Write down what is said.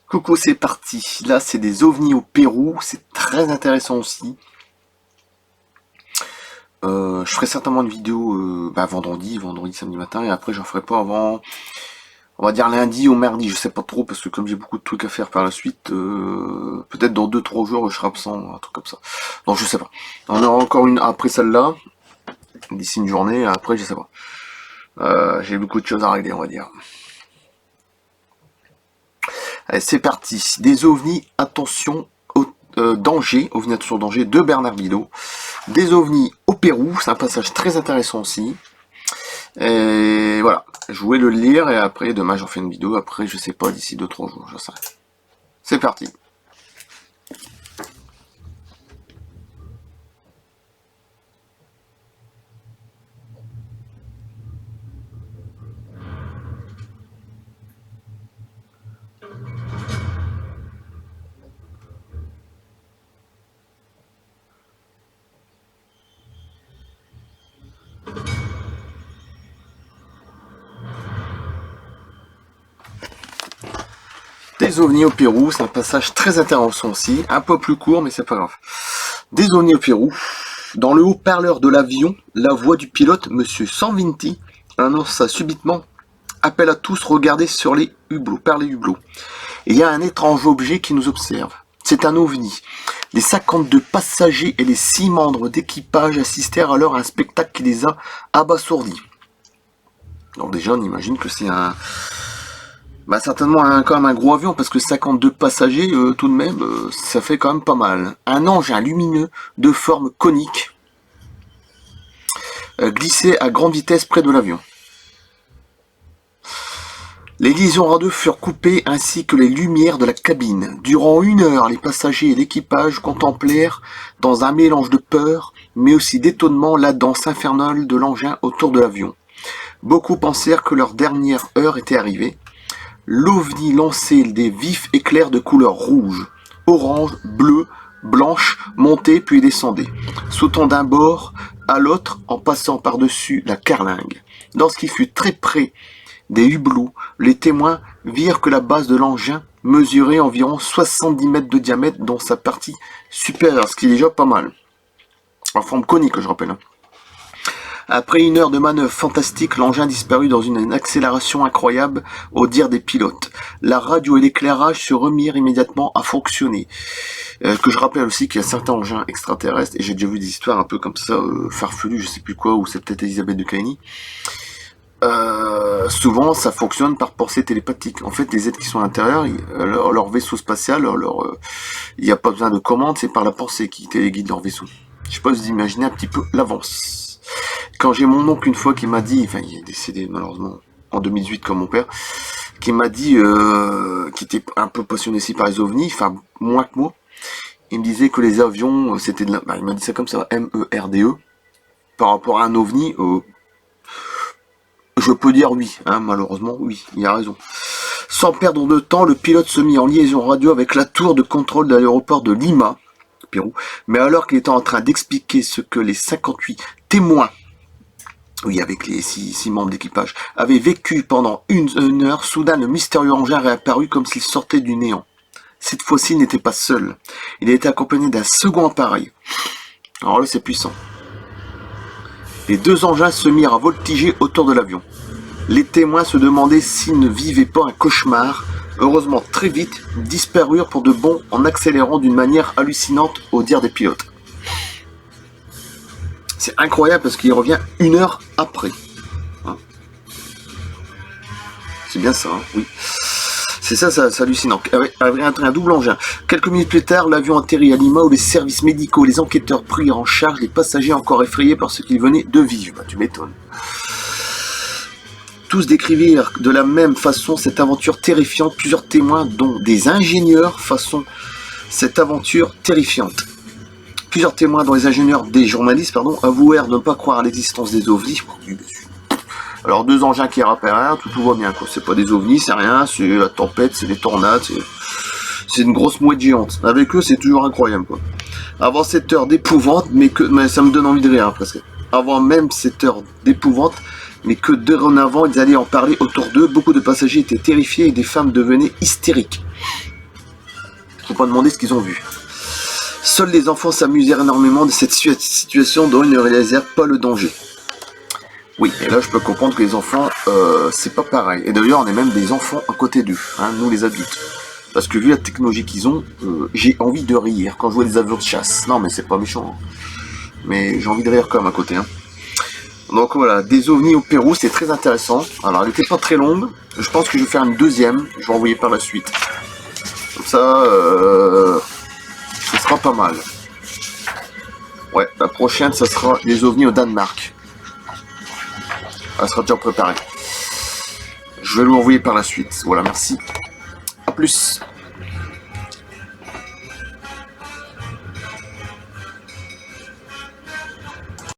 Coucou, c'est parti. Là, c'est des ovnis au Pérou. C'est très intéressant aussi. Je ferai certainement une vidéo vendredi, samedi matin, et après j'en ferai pas avant, on va dire lundi ou mardi, je sais pas trop, parce que comme j'ai beaucoup de trucs à faire par la suite, peut-être dans 2-3 jours je serai absent, un truc comme ça. Donc je sais pas. On aura encore une après celle-là, d'ici une journée, après je sais pas. J'ai beaucoup de choses à régler, on va dire. Allez, c'est parti. Des ovnis, attention, danger, ovnis attention danger, de Bernard Bidot. Des ovnis au Pérou, c'est un passage très intéressant aussi. Et voilà, je voulais le lire et après, demain j'en fais une vidéo, après je sais pas, d'ici 2-3 jours, je sais. C'est parti. Des ovnis au Pérou, c'est un passage très intéressant aussi, un peu plus court mais c'est pas grave. Des ovnis au Pérou. Dans le haut-parleur de l'avion, la voix du pilote, Monsieur Sanvinti, annonça subitement « Appel à tous, regardez sur les hublots, par les hublots. Il y a un étrange objet qui nous observe. C'est un ovni. Les 52 passagers et les 6 membres d'équipage assistèrent alors à un spectacle qui les a abasourdis. » Donc déjà, on imagine que c'est certainement quand même un gros avion, parce que 52 passagers, tout de même, ça fait quand même pas mal. Un engin lumineux de forme conique glissait à grande vitesse près de l'avion. Les liaisons radio furent coupées ainsi que les lumières de la cabine. Durant 1 heure, les passagers et l'équipage contemplèrent, dans un mélange de peur, mais aussi d'étonnement, la danse infernale de l'engin autour de l'avion. Beaucoup pensèrent que leur dernière heure était arrivée. L'ovni lançait des vifs éclairs de couleur rouge, orange, bleu, blanche, montait puis descendait, sautant d'un bord à l'autre en passant par-dessus la carlingue. Lorsqu'il fut très près des hublots, les témoins virent que la base de l'engin mesurait environ 70 mètres de diamètre dans sa partie supérieure, ce qui est déjà pas mal. En forme conique, je rappelle. Après 1 heure de manœuvre fantastique, l'engin disparut dans une accélération incroyable au dire des pilotes. La radio et l'éclairage se remirent immédiatement à fonctionner. Que je rappelle aussi qu'il y a certains engins extraterrestres, et j'ai déjà vu des histoires un peu comme ça, farfelues, je sais plus quoi, ou c'est peut-être Elisabeth de Cayley. Souvent ça fonctionne par pensée télépathique. En fait, les êtres qui sont à l'intérieur, leur vaisseau spatial, il n'y a pas besoin de commande, c'est par la pensée qui téléguide leur vaisseau. Je sais pas, vous imaginez un petit peu l'avance. Quand j'ai mon oncle une fois qui m'a dit, enfin il est décédé malheureusement en 2018 comme mon père, qui m'a dit, qui était un peu passionné aussi par les ovnis, enfin moins que moi, il me disait que les avions, c'était il m'a dit ça comme ça, MERDE, par rapport à un ovni, je peux dire oui, malheureusement oui, il a raison. Sans perdre de temps, le pilote se mit en liaison radio avec la tour de contrôle de l'aéroport de Lima, Pérou, mais alors qu'il était en train d'expliquer ce que les 58 témoins, oui, avec les 6 membres d'équipage, avaient vécu pendant une heure, soudain le mystérieux engin réapparut comme s'il sortait du néant. Cette fois-ci, il n'était pas seul. Il était accompagné d'un second appareil. Alors là, c'est puissant. Les 2 engins se mirent à voltiger autour de l'avion. Les témoins se demandaient s'ils ne vivaient pas un cauchemar. Heureusement, très vite, disparurent pour de bon en accélérant d'une manière hallucinante au dire des pilotes. C'est incroyable parce qu'il revient 1 heure après. C'est bien ça, oui. C'est ça, c'est hallucinant. Avec un double engin. Quelques minutes plus tard, l'avion atterrit à Lima où les services médicaux et les enquêteurs prirent en charge les passagers encore effrayés par ce qu'ils venaient de vivre. Tu m'étonnes. Tous décrivirent de la même façon cette aventure terrifiante. Plusieurs témoins, dont des ingénieurs, façon cette aventure terrifiante. Plusieurs témoins, dont les ingénieurs, des journalistes, avouèrent de ne pas croire à l'existence des ovnis. Alors 2 engins qui réapparaissent, tout va bien, quoi. C'est pas des ovnis, c'est rien, c'est la tempête, c'est des tornades, c'est une grosse mouette géante. Avec eux, c'est toujours incroyable, quoi. Avant cette heure d'épouvante, mais ça me donne envie de rire, presque. Avant même cette heure d'épouvante, mais que dorénavant, ils allaient en parler autour d'eux. Beaucoup de passagers étaient terrifiés et des femmes devenaient hystériques. Faut pas demander ce qu'ils ont vu. Seuls les enfants s'amusèrent énormément de cette situation dont ils ne réalisèrent pas le danger. Oui, et là je peux comprendre que les enfants, c'est pas pareil. Et d'ailleurs, on est même des enfants à côté d'eux, hein, nous les adultes. Parce que vu la technologie qu'ils ont, j'ai envie de rire quand je vois des avions de chasse. Non mais c'est pas méchant. Hein. Mais j'ai envie de rire quand même à côté. Hein. Donc voilà, des ovnis au Pérou, c'est très intéressant. Alors elle était pas très longue. Je pense que je vais faire une deuxième. Je vais envoyer par la suite. Comme ça, ce sera pas mal. Ouais, la prochaine, ça sera les ovnis au Danemark. Elle sera déjà préparée. Je vais lui envoyer par la suite. Voilà, merci. A plus.